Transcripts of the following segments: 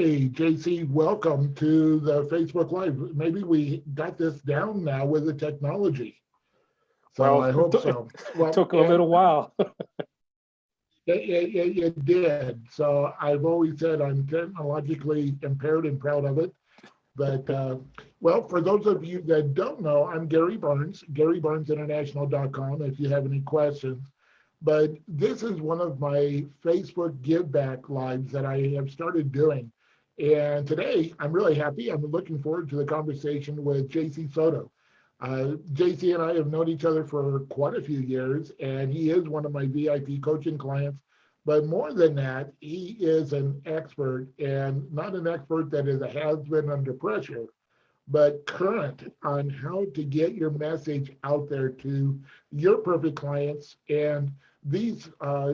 Hey, JC, welcome to the Facebook Live. Maybe we got this down now with the technology. So Well, I hope so. it Well, took a little while. it did. So I've always said I'm technologically impaired and proud of it. But well, for those of you that don't know, I'm Gary Barnes, GaryBarnesInternational.com if you have any questions. But this is one of my Facebook Give Back lives that I have started doing. And today I'm really happy. I'm looking forward to the conversation with JC Soto. JC and I have known each other for quite a few years, and he is one of my VIP coaching clients. But more than that, he is an expert, and not an expert that is a has-been under pressure, but current on how to get your message out there to your perfect clients. And these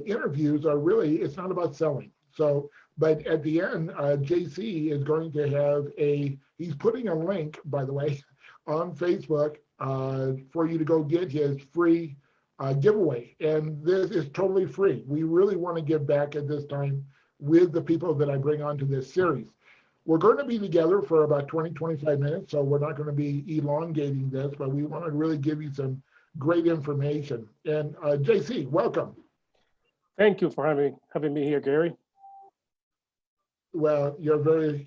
interviews are really, it's not about selling. So, but at the end, JC is going to have he's putting a link, by the way, on Facebook for you to go get his free giveaway. And this is totally free. We really want to give back at this time with the people that I bring onto this series. We're going to be together for about 20-25 minutes, so we're not going to be elongating this, but we want to really give you some great information. And JC, welcome. Thank you for having me here, Gary. Well, you're very,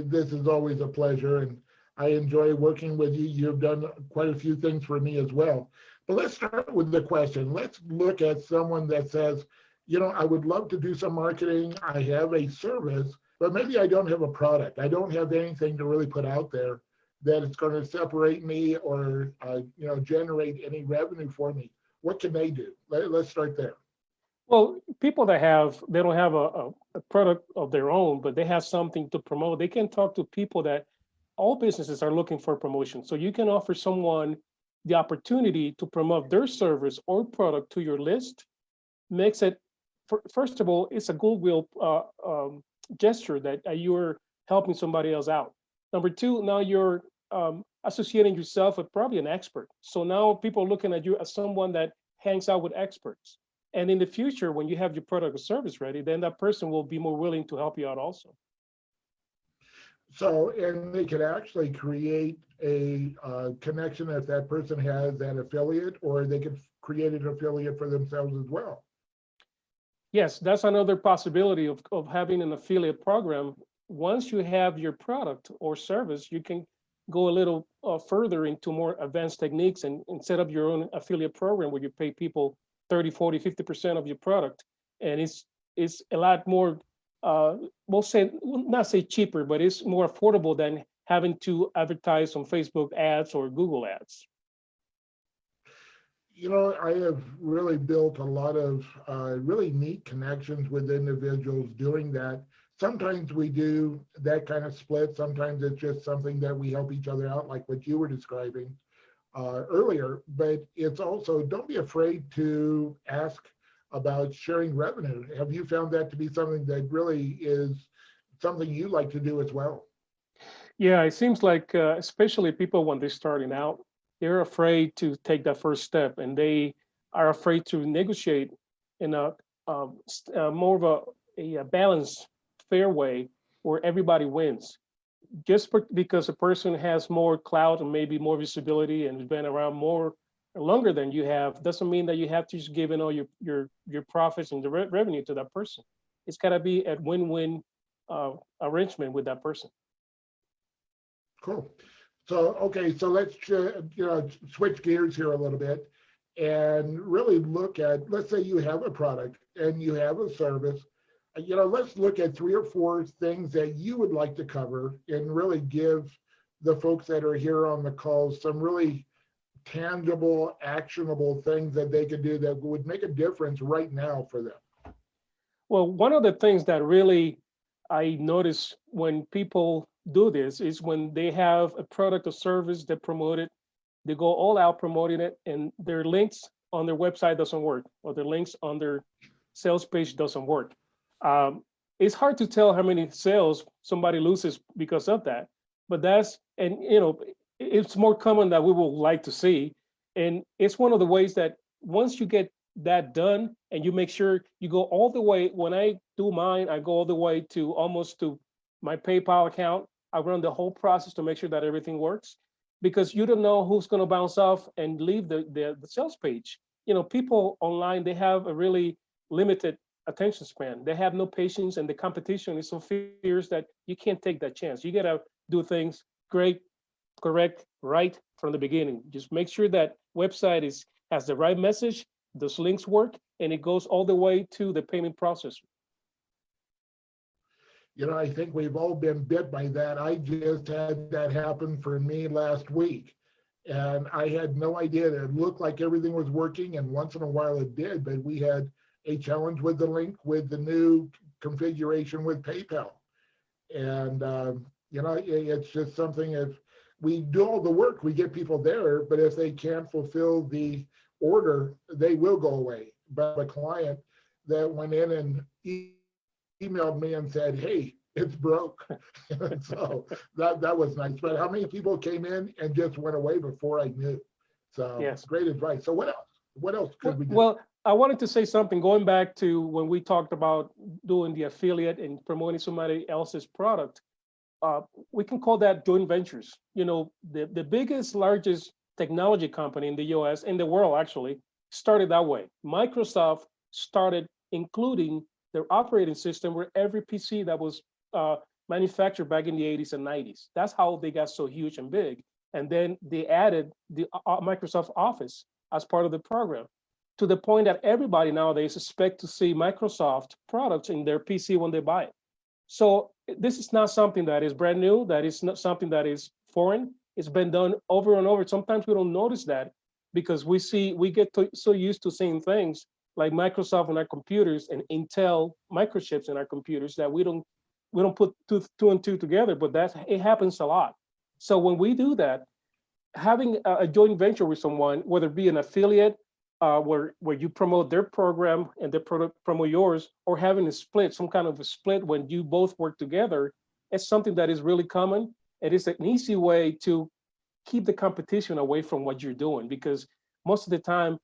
this is always a pleasure, and I enjoy working with you. You've done quite a few things for me as well. But let's start with the question. Let's look at someone that says, I would love to do some marketing. I have a service, but maybe I don't have a product. I don't have anything to really put out there that it's going to separate me or, generate any revenue for me. What can they do? Let's start there. Well, people they don't have a product of their own, but they have something to promote. They can talk to people that all businesses are looking for promotion. So you can offer someone the opportunity to promote their service or product to your list. Makes it, first of all, it's a goodwill gesture that you're helping somebody else out. Number two, now you're associating yourself with probably an expert. So now people are looking at you as someone that hangs out with experts. And in the future, when you have your product or service ready, then that person will be more willing to help you out also. So, and they could actually create a connection if that person has that affiliate, or they could create an affiliate for themselves as well. Yes, that's another possibility of having an affiliate program. Once you have your product or service, you can go a little further into more advanced techniques and set up your own affiliate program where you pay people 30, 40, 50% of your product. And it's a lot more, not say cheaper, but it's more affordable than having to advertise on Facebook ads or Google ads. I have really built a lot of really neat connections with individuals doing that. Sometimes we do that kind of split. Sometimes it's just something that we help each other out, like what you were describing earlier. But it's also, don't be afraid to ask about sharing revenue. Have you found that to be something that really is something you like to do as well? Yeah, it seems like especially people when they're starting out, they're afraid to take that first step, and they are afraid to negotiate in a more of a balanced, fair way where everybody wins. Just because a person has more clout and maybe more visibility and has been around more longer than you have, doesn't mean that you have to just give in all your profits and the revenue to that person. It's got to be a win-win arrangement with that person. Cool. So, okay, so let's switch gears here a little bit and really look at, let's say you have a product and you have a service. Let's look at 3 or 4 things that you would like to cover and really give the folks that are here on the call some really tangible, actionable things that they could do that would make a difference right now for them. Well, one of the things that really I notice when people do this is when they have a product or service that promote it, they go all out promoting it, and their links on their website doesn't work, or their links on their sales page doesn't work. It's hard to tell how many sales somebody loses because of that, but it's more common than we would like to see. And it's one of the ways that once you get that done and you make sure you go all the way, when I do mine, I go all the way to almost to my PayPal account. I run the whole process to make sure that everything works, because you don't know who's going to bounce off and leave the sales page. People online, they have a really limited attention span. They have no patience, and the competition is so fierce that you can't take that chance. You got to do things great, correct, right from the beginning. Just make sure that website has the right message, those links work, and it goes all the way to the payment process. I think we've all been bit by that. I just had that happen for me last week. And I had no idea that it looked like everything was working. And once in a while it did, but we had a challenge with the link with the new configuration with PayPal. And, it's just something, if we do all the work, we get people there, but if they can't fulfill the order, they will go away. But a client that went in and emailed me and said, hey, it's broke. And so that was nice. But how many people came in and just went away before I knew? So Yes. great advice. So what else? What else could we do? Well, I wanted to say something going back to when we talked about doing the affiliate and promoting somebody else's product. We can call that joint ventures. The biggest, largest technology company in the US, in the world actually, started that way. Microsoft started including their operating system where every PC that was manufactured back in the 80s and 90s. That's how they got so huge and big. And then they added the Microsoft Office as part of the program, to the point that everybody nowadays expect to see Microsoft products in their PC when they buy it. So this is not something that is brand new, that is not something that is foreign. It's been done over and over. Sometimes we don't notice that because we get so used to seeing things like Microsoft on our computers and Intel microchips in our computers that we don't put two and two together, but it happens a lot. So when we do that, having a joint venture with someone, whether it be an affiliate, where you promote their program and they promote yours, or having a split, some kind of a split when you both work together, it's something that is really common. It is an easy way to keep the competition away from what you're doing, because most of the time,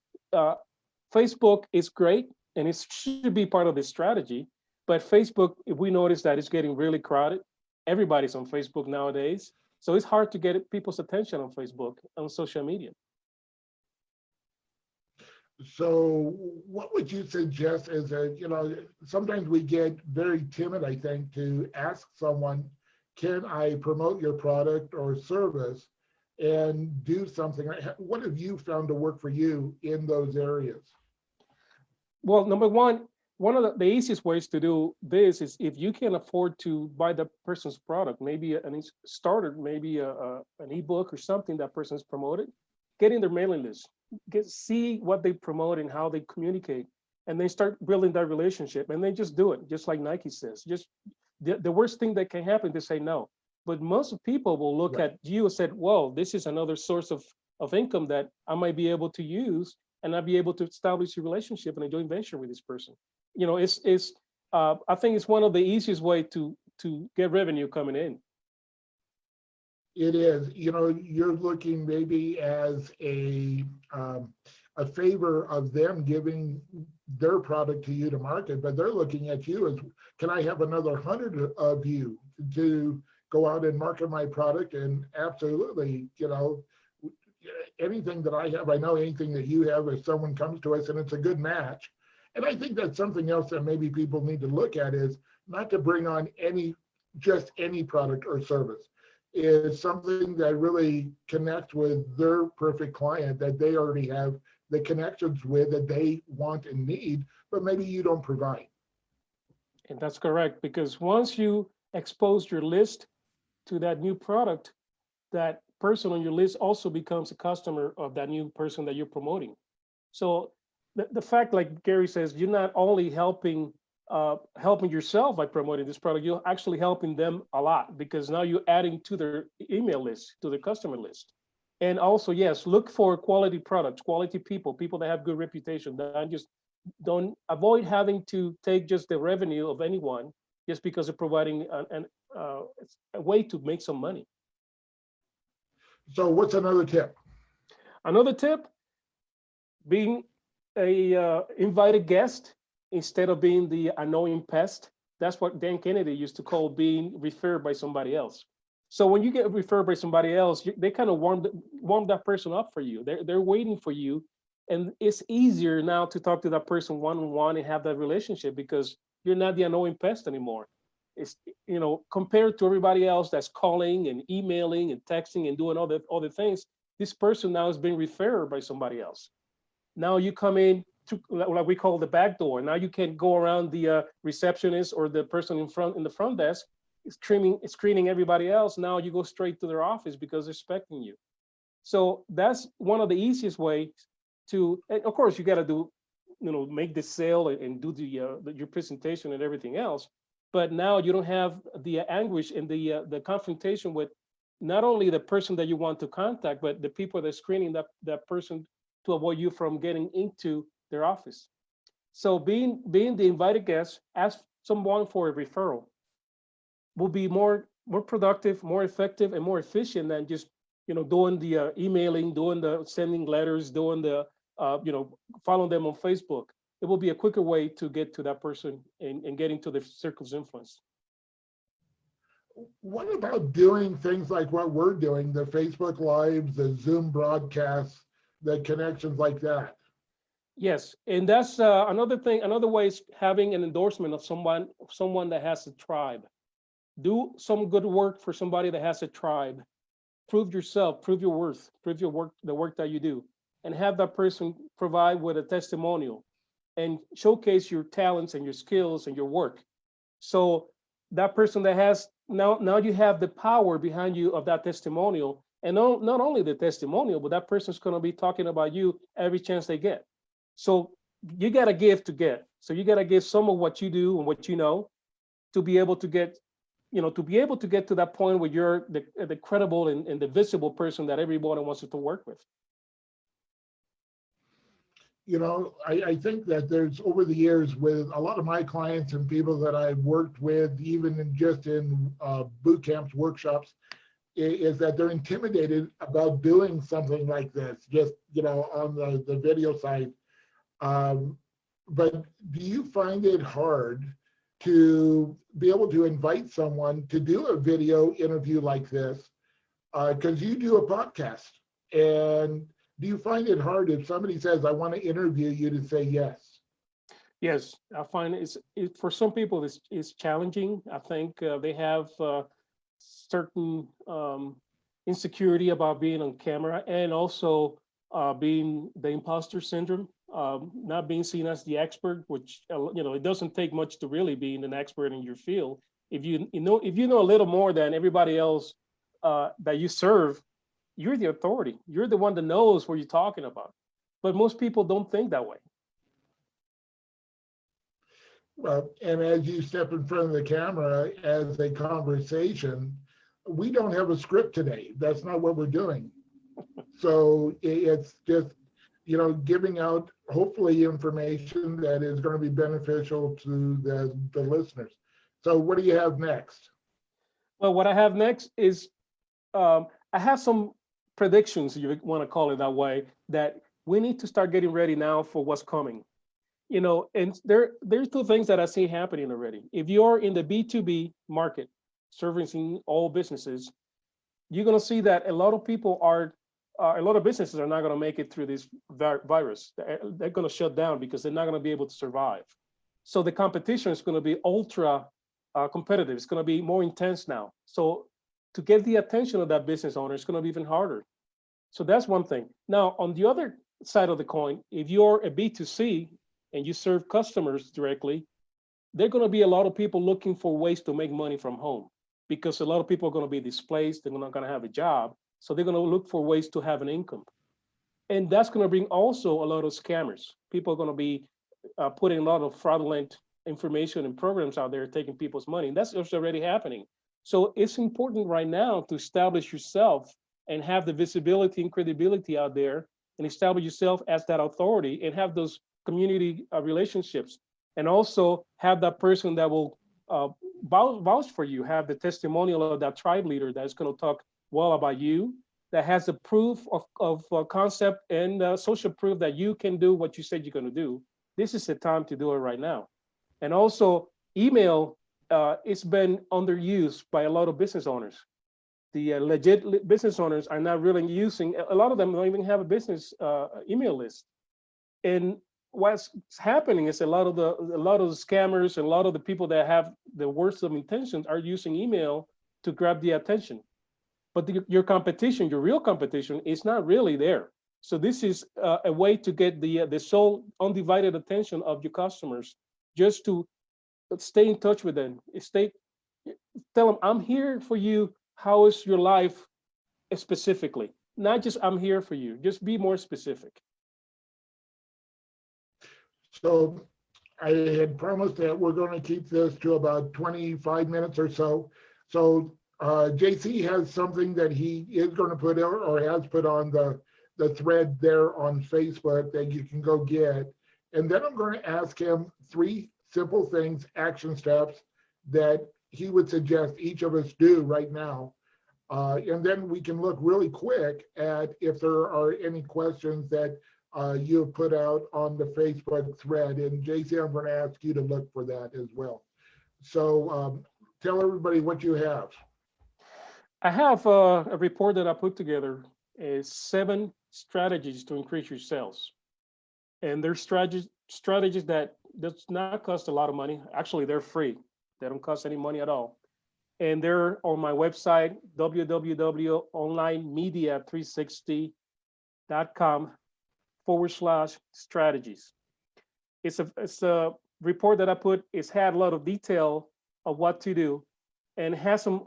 Facebook is great and it should be part of the strategy. But Facebook, if we notice that it's getting really crowded, everybody's on Facebook nowadays. So it's hard to get people's attention on Facebook, on social media. So what would you suggest is that, sometimes we get very timid, I think, to ask someone, can I promote your product or service and do something? What have you found to work for you in those areas? Well, number one of the easiest ways to do this is if you can afford to buy the person's product, maybe an starter, maybe an ebook or something that person's promoted, get in their mailing list, see what they promote and how they communicate, and then start building that relationship, and then just do it, just like Nike says. Just the worst thing that can happen is say no. But most people will look Right. at you and said, well, this is another source of income that I might be able to use, and I'll be able to establish a relationship and a joint venture with this person. It's I think it's one of the easiest way to get revenue coming in. It is, you're looking maybe as a favor of them giving their product to you to market, but they're looking at you as, can I have another 100 of you to go out and market my product? And absolutely, anything that I have, I know anything that you have, if someone comes to us and it's a good match. And I think that's something else that maybe people need to look at, is not to bring on just any product or service. Is something that really connects with their perfect client that they already have the connections with, that they want and need, but maybe you don't provide. And that's correct, because once you expose your list to that new product, that person on your list also becomes a customer of that new person that you're promoting. So the fact, like Gary says, you're not only helping yourself by promoting this product, you're actually helping them a lot, because now you're adding to their email list, to their customer list. And also, yes, look for quality products, quality people that have good reputation. Don't avoid having to take just the revenue of anyone just because they're providing a way to make some money. So what's another tip? Another tip, being a invited guest instead of being the annoying pest. That's what Dan Kennedy used to call being referred by somebody else. So when you get referred by somebody else, they kind of warm that person up for you. They're waiting for you, and it's easier now to talk to that person one on one and have that relationship because you're not the annoying pest anymore. It's, compared to everybody else that's calling and emailing and texting and doing all the other things. This person now is being referred by somebody else. Now you come in to what we call the back door. Now you can go around the receptionist or the person in the front desk, screening everybody else. Now you go straight to their office because they're expecting you. So that's one of the easiest ways to. And of course, you got to do, make the sale and do your presentation and everything else. But now you don't have the anguish and the confrontation with not only the person that you want to contact, but the people that are screening that person to avoid you from getting into their office. So being the invited guest, ask someone for a referral will be more productive, more effective, and more efficient than just doing the emailing, doing the sending letters, doing the following them on Facebook. It will be a quicker way to get to that person and get into the circle's influence. What about doing things like what we're doing, the Facebook Lives, the Zoom broadcasts, the connections like that? Yes, and that's another thing. Another way is having an endorsement of someone that has a tribe. Do some good work for somebody that has a tribe. Prove yourself, prove your worth, prove your work, the work that you do, and have that person provide with a testimonial and showcase your talents and your skills and your work. So that person that has now you have the power behind you of that testimonial, and not only the testimonial, but that person's going to be talking about you every chance they get. So you got to give to get. So you got to give some of what you do and what you know to be able to get, to that point where you're the credible and the visible person that everybody wants to work with. I think that there's over the years with a lot of my clients and people that I've worked with, even in boot camps, workshops, is that they're intimidated about doing something like this, just, on the video side. But do you find it hard to be able to invite someone to do a video interview like this? Because you do a podcast, and do you find it hard if somebody says, I want to interview you, to say yes? Yes, I find for some people it's challenging. I think they have certain insecurity about being on camera, and also being the imposter syndrome, not being seen as the expert, which it doesn't take much to really be an expert in your field. If you know a little more than everybody else that you serve, you're the authority. You're the one that knows what you're talking about. But most people don't think that way. Well, and as you step in front of the camera as a conversation, we don't have a script today. That's not what we're doing. So it's just, giving out hopefully information that is going to be beneficial to the listeners. So what do you have next? Well, what I have next is I have some predictions, you want to call it that way, that we need to start getting ready now for what's coming. And there's two things that I see happening already. If you're in the B2B market, servicing all businesses, you're going to see that a lot of businesses are not going to make it through this virus. They're going to shut down because they're not going to be able to survive. So the competition is going to be ultra competitive. It's going to be more intense now. So to get the attention of that business owner, it's going to be even harder. So that's one thing. Now, on the other side of the coin, if you're a B2C and you serve customers directly, there are going to be a lot of people looking for ways to make money from home, because a lot of people are going to be displaced. They're not going to have a job. So they're going to look for ways to have an income. And that's going to bring also a lot of scammers. People are going to be putting a lot of fraudulent information and programs out there, taking people's money. And that's already happening. So it's important right now to establish yourself and have the visibility and credibility out there, and establish yourself as that authority, and have those community relationships, and also have that person that will vouch for you, have the testimonial of that tribe leader that's going to talk well about you, that has the proof of concept and social proof that you can do what you said you're going to do. This is the time to do it right now. And also email it's been underused by a lot of business owners. The business owners are not really using. A lot of them don't even have a business email list. And what's happening is a lot of the scammers and a lot of the people that have the worst of intentions are using email to grab the attention. But your competition, your real competition, is not really there. So this is a way to get the sole undivided attention of your customers, just to stay in touch with them. Tell them, I'm here for you. How is your life specifically? Not just I'm here for you. Just be more specific. So I had promised that we're going to keep this to about 25 minutes or so. So JC has something that he is going to put out or has put on the thread there on Facebook that you can go get. And then I'm going to ask him 3 simple things, action steps that he would suggest each of us do right now. And then we can look really quick at if there are any questions that you have put out on the Facebook thread. And JC, I'm going to ask you to look for that as well. So tell everybody what you have. I have a report that I put together, is 7 strategies to increase your sales. And they're strategies that does not cost a lot of money. Actually, they're free. They don't cost any money at all. And they're on my website, www.onlinemedia360.com/strategies. It's a report that I put. It's had a lot of detail of what to do, and has some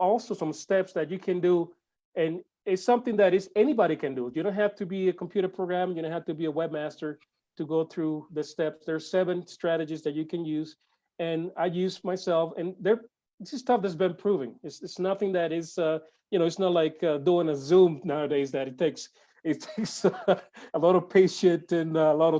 steps that you can do. And it's something that is anybody can do. You don't have to be a computer programmer. You don't have to be a webmaster to go through the steps. There's 7 strategies that you can use, and I use myself. And this is stuff that's been proven. It's nothing that is it's not like doing a Zoom nowadays that it takes a lot of patience and a lot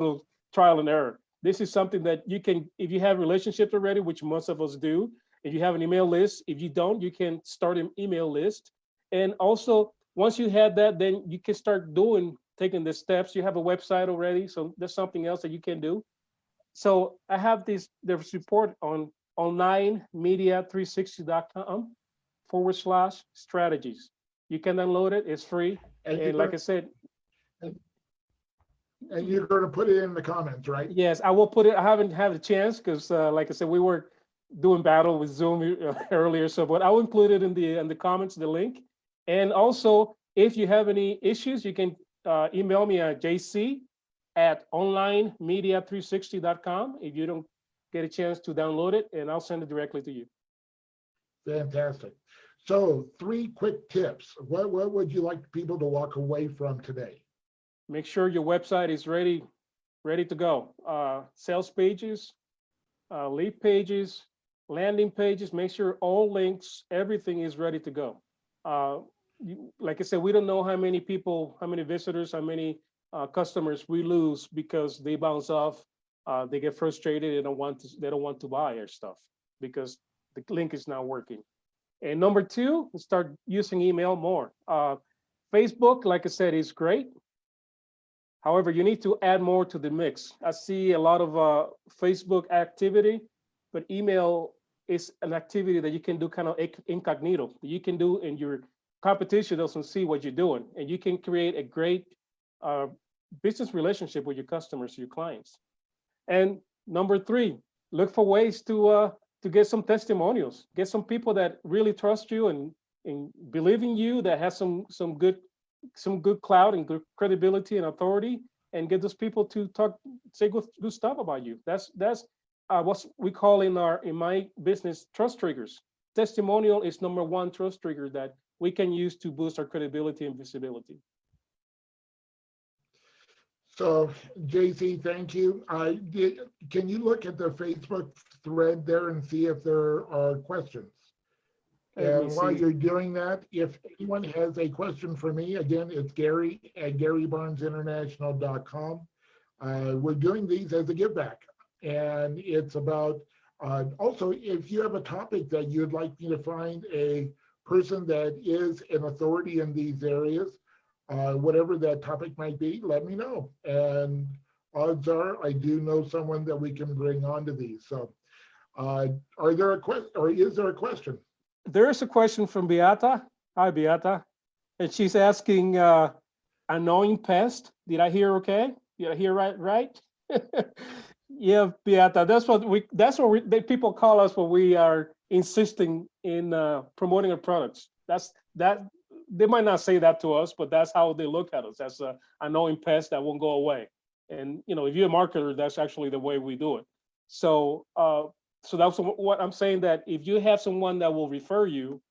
of trial and error. This is something that you can, if you have relationships already, which most of us do. If you have an email list, if you don't, you can start an email list. And also, once you have that, then you can start taking the steps. You have a website already, so there's something else that you can do. So I have this report on onlinemedia360.com/strategies. You can download it, it's free. And like I said, and you're going to put it in the comments, right? yes, I will put it. I haven't had a chance because, like I said, we were doing battle with Zoom earlier. So, but I'll include it in the comments, the link. And also, if you have any issues, you can email me at jc@onlinemedia360.com if you don't get a chance to download it, and I'll send it directly to you. Fantastic. So 3 quick tips. What would you like people to walk away from today? Make sure your website is ready to go. Sales pages, lead pages, landing pages. Make sure all links, everything is ready to go. Like I said, we don't know how many people, how many visitors, how many customers we lose because they bounce off. They get frustrated. They don't want to buy our stuff because the link is not working. And number 2, start using email more. Facebook, like I said, is great. However, you need to add more to the mix. I see a lot of Facebook activity, but email is an activity that you can do kind of incognito. You can do, and your competition doesn't see what you're doing, and you can create a great business relationship with your customers, your clients. And number 3, look for ways to get some testimonials, get some people that really trust you and believe in you, that has some good clout and good credibility and authority, and get those people to say good stuff about you. That's what we call in my business trust triggers. Testimonial is number 1 trust trigger that we can use to boost our credibility and visibility. So JC, thank you. Can you look at the Facebook thread there and see if there are questions? And while you're doing that, if anyone has a question for me, again, it's Gary at GaryBarnesInternational.com. We're doing these as a give back. And it's about, also, if you have a topic that you'd like me to find a person that is an authority in these areas, whatever that topic might be, let me know. And odds are I do know someone that we can bring onto these. So Are there a question, or is there a question? There is a question from Beata. Hi, Beata. And she's asking, annoying pest. Did I hear okay? Did I hear right? Yeah, Beata. People call us when we are insisting in promoting our products. That they might not say that to us, but that's how they look at us, as a annoying pest that won't go away. And if you're a marketer, that's actually the way we do it. So so that's what I'm saying, that if you have someone that will refer you,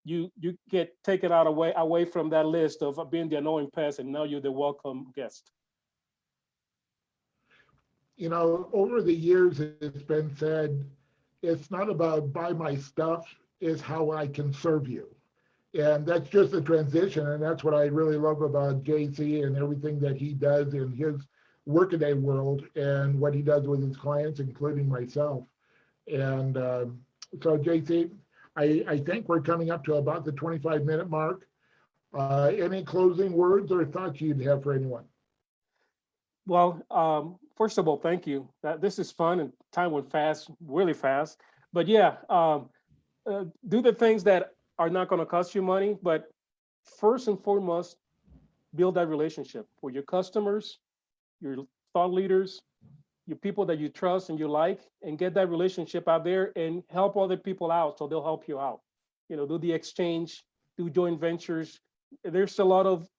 you get taken out away from that list of being the annoying pest, and now you're the welcome guest. Over the years, it's been said, it's not about buy my stuff, it's how I can serve you. And that's just a transition. And that's what I really love about JC and everything that he does in his workaday world and what he does with his clients, including myself. And so, JC, I think we're coming up to about the 25-minute mark. Any closing words or thoughts you'd have for anyone? Well, first of all, thank you. This is fun, and time went fast, really fast. But yeah, do the things that are not going to cost you money. But first and foremost, build that relationship with your customers, your thought leaders, your people that you trust and you like, and get that relationship out there and help other people out so they'll help you out. Do the exchange, do joint ventures. There's a lot of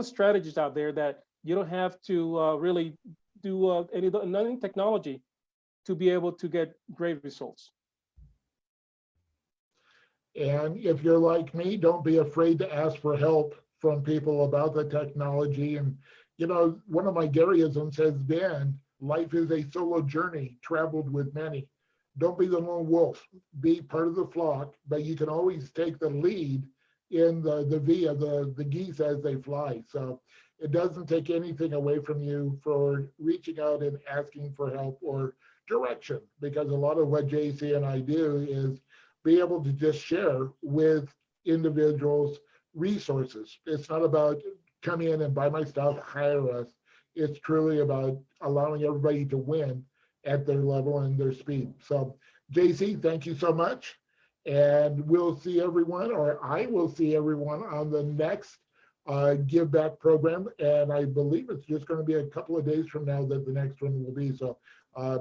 strategies out there that you don't have to really do any technology to be able to get great results. And if you're like me, don't be afraid to ask for help from people about the technology. And, one of my Garyisms has been, life is a solo journey traveled with many. Don't be the lone wolf, be part of the flock, but you can always take the lead in the geese as they fly. So it doesn't take anything away from you for reaching out and asking for help or direction, because a lot of what JC and I do is be able to just share with individuals resources. It's not about come in and buy my stuff, hire us. It's truly about allowing everybody to win at their level and their speed. So JC, thank you so much. And we'll see everyone, or I will see everyone on the next Give Back program. And I believe it's just going to be a couple of days from now that the next one will be. So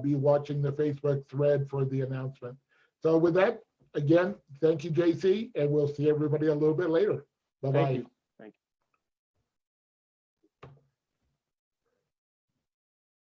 be watching the Facebook thread for the announcement. So with that, again, thank you, JC, and we'll see everybody a little bit later. Bye-bye. Thank you.